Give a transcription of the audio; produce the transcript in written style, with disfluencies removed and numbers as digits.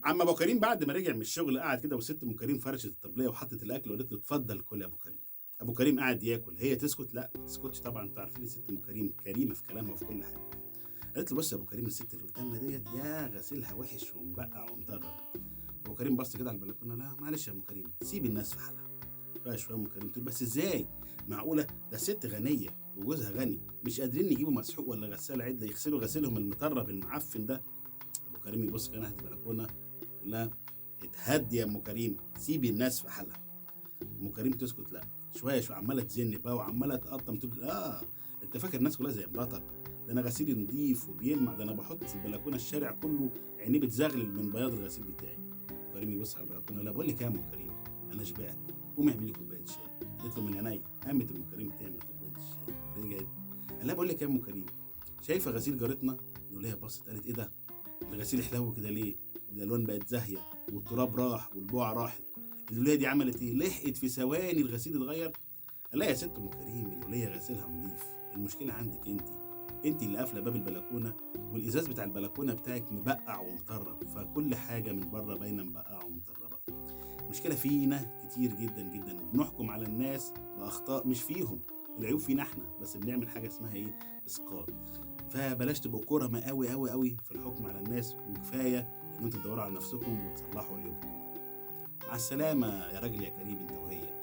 عم ابو كريم بعد ما رجع من الشغل قعد كده، وست ام كريم فرشت الطبليه وحطت الاكل وقالت له اتفضل كل يا ابو كريم. ابو كريم قعد ياكل، هي تسكت؟ لا ما تسكتش طبعا، انتوا عارفين الست ام كريم كريمه في كلامها وفي كل حاجه. قالت له بص يا ابو كريم، الست اللي قدامنا ديت يا غسيلها وحش ومبقع ومطرب. ابو كريم بص كده على البلكونه، لا معلش يا ام كريم سيب الناس في حالها. بقى شويه ام كريم تقول بس ازاي؟ معقوله ده ست غنيه وجوزها غني مش قادرين يجيبوا مسحوق ولا غساله عدله يغسلوا غسيلهم المطرب المعفن ده؟ ابو كريم يبص كده ناحيه البلكونه يقول لها اتهدي يا ام كريم سيبي الناس في حالها. ام كريم تسكت؟ لا شويه شويه عماله تزن بقى وعماله تقطم تقول انت فاكر الناس كلها زي مراتك؟ ده انا غسيلي نضيف وبيلمع، ده انا بحط في البلكونه الشارع كله عينيه بتزغلل من بياض الغسيل بتاعي. ام كريم يبص على البلكونه، لا بقول لك يا ام كريم انا شبعت، قومي اعملي كوبايه شاي. قالت له من عينيا. قامت ام كريم تعمل كوبايه الشاي، رجعت قال لها بقول لك يا ام كريم شايفه غسيل جارتنا؟ يقول لها بصت قالت ايه ده؟ الغسيل حلو كده ليه؟ والالوان بقت زاهيه والتراب راح والبقع راحت. الوليه دي عملت ايه؟ لحقت في ثواني الغسيل اتغير. قال لها يا ست ام كريم الوليه غسيلها نظيف، المشكله عندك انت اللي قافله باب البلكونه والازاز بتاع البلكونه بتاعك مبقع ومطرب، فكل حاجه من بره باينه مبقعه ومطربه. المشكله فينا كتير جدا جدا، وبنحكم على الناس باخطاء مش فيهم، العيوب فينا احنا بس، بنعمل حاجه اسمها ايه؟ اسقاط. فبلاش تبقوا كرمة قوي قوي قوي في الحكم على الناس، وكفايه ان انتوا تدوروا على نفسكم وتصلحوا عيوبكم. مع السلامه يا راجل يا كريم انت وهي.